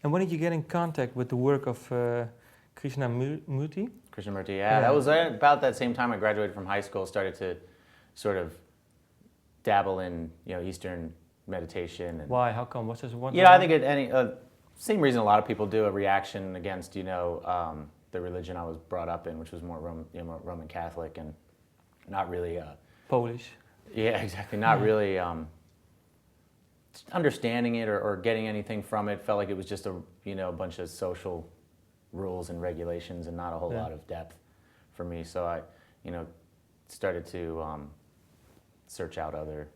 And when did you get in contact with the work of Krishnamurti? Krishnamurti, yeah, that was about that same time I graduated from high school. Started to sort of dabble in Eastern meditation. And, Why? How come? What's this one? I think same reason a lot of people do, a reaction against the religion I was brought up in, which was more Roman Catholic and not really Polish. Yeah, exactly. Not really understanding it or getting anything from it. Felt like it was just a bunch of social rules and regulations and not a whole lot of depth for me. So I started to search out other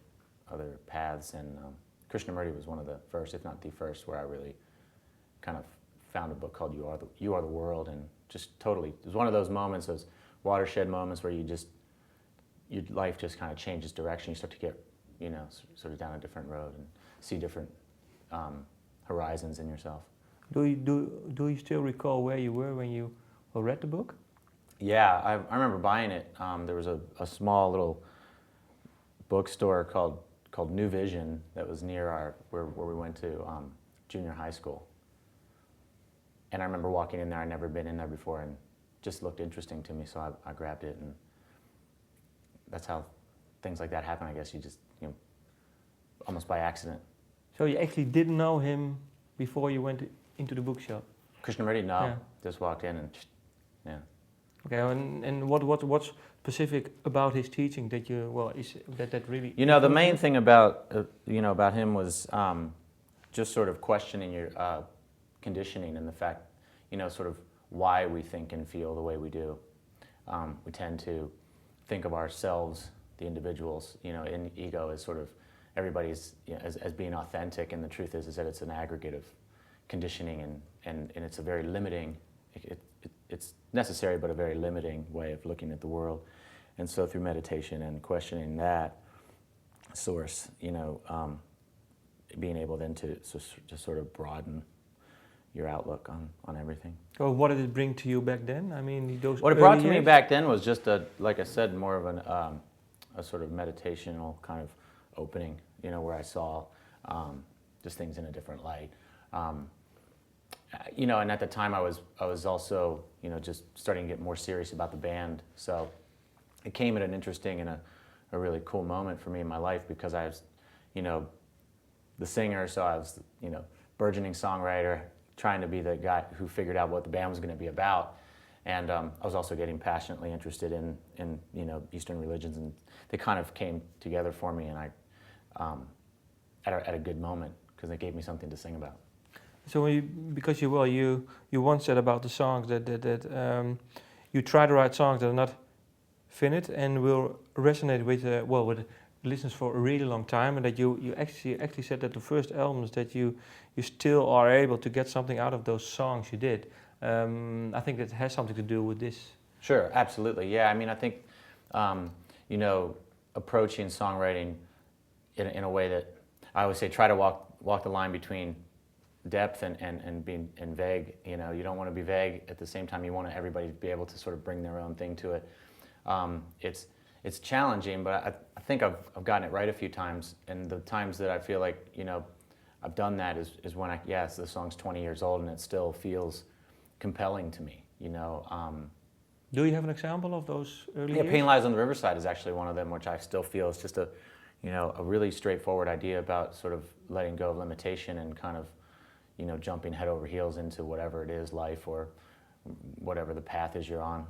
paths, and Krishnamurti was one of the first, if not the first, where I really kind of found a book called You Are the World, and just totally, it was one of those moments, those watershed moments where your life just kind of changes direction. You start to get sort of down a different road and see different horizons in yourself. Do you still recall where you were when you read the book? Yeah, I remember buying it. There was a small little bookstore called New Vision that was near where we went to junior high school. And I remember walking in there. I'd never been in there before, and just looked interesting to me, so I grabbed it, and that's how things like that happen. I guess you just almost by accident. So you actually didn't know him before you went into the bookshop? Krishnamurti, no. Yeah. Just walked in and yeah. Okay, and what's specific about his teaching that that really? The main thing about about him was just sort of questioning your conditioning and the fact, sort of why we think and feel the way we do. We tend to think of ourselves, the individuals, in ego as sort of everybody's as being authentic, and the truth is that it's an aggregate of conditioning, and it's a very limiting, it's necessary but a very limiting way of looking at the world. And so through meditation and questioning that source, being able then to sort of broaden your outlook on everything. Well, what did it bring to you back then? I mean, what it brought to me back then was just like I said, more of a sort of meditational kind of opening, where I saw just things in a different light. And at the time I was also, just starting to get more serious about the band. So it came at an interesting and a really cool moment for me in my life, because I was, the singer, so I was, burgeoning songwriter, trying to be the guy who figured out what the band was going to be about. And I was also getting passionately interested in Eastern religions, and they kind of came together for me, and I at a good moment, because they gave me something to sing about. So because you once said about the songs that you try to write songs that are not finished and will resonate with with listeners for a really long time, and that you actually said that the first albums that you still are able to get something out of those songs you did. I think that has something to do with this. Sure, absolutely, yeah. I mean, I think approaching songwriting in a way that I always say, try to walk the line between depth and being vague. You don't want to be vague at the same time. You want everybody to be able to sort of bring their own thing to it. It's challenging, but I think I've gotten it right a few times, and the times that I feel like I've done that is when the song's 20 years old and it still feels compelling to me. Do you have an example of those early years? Pain Lies on the Riverside is actually one of them, which I still feel is just a really straightforward idea about sort of letting go of limitation and kind of jumping head over heels into whatever it is, life or whatever the path is you're on.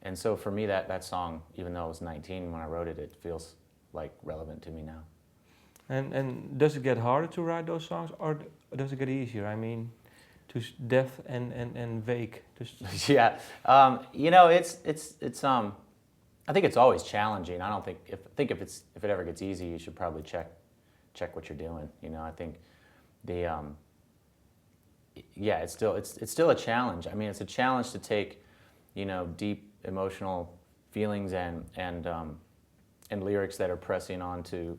And so for me, that song, even though I was 19 when I wrote it, it feels like relevant to me now. And does it get harder to write those songs, or does it get easier? I mean, to depth and vague. Yeah, it's I think it's always challenging. I don't think if it ever gets easy, you should probably check what you're doing. I think it's still a challenge. I mean, it's a challenge to take deep emotional feelings and lyrics that are pressing on to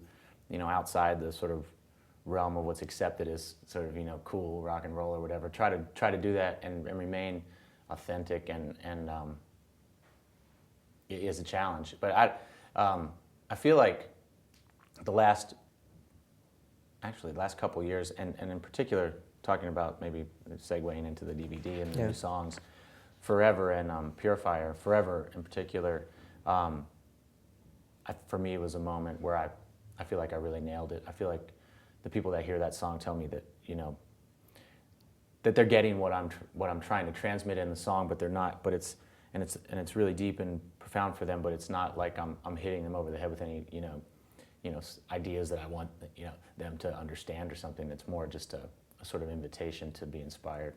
outside the sort of realm of what's accepted as sort of cool rock and roll or whatever. Try to do that and remain authentic and it is a challenge. But I feel like the last actually the last couple years, and in particular talking about maybe segueing into the DVD and the new songs, Forever and Purifier. Forever in particular, for me, it was a moment where I feel like I really nailed it. I feel like the people that hear that song tell me that, you know, that they're getting what I'm trying to transmit in the song, but they're not. But it's really deep and profound for them. But it's not like I'm hitting them over the head with any ideas that I want them to understand or something. It's more just a sort of invitation to be inspired.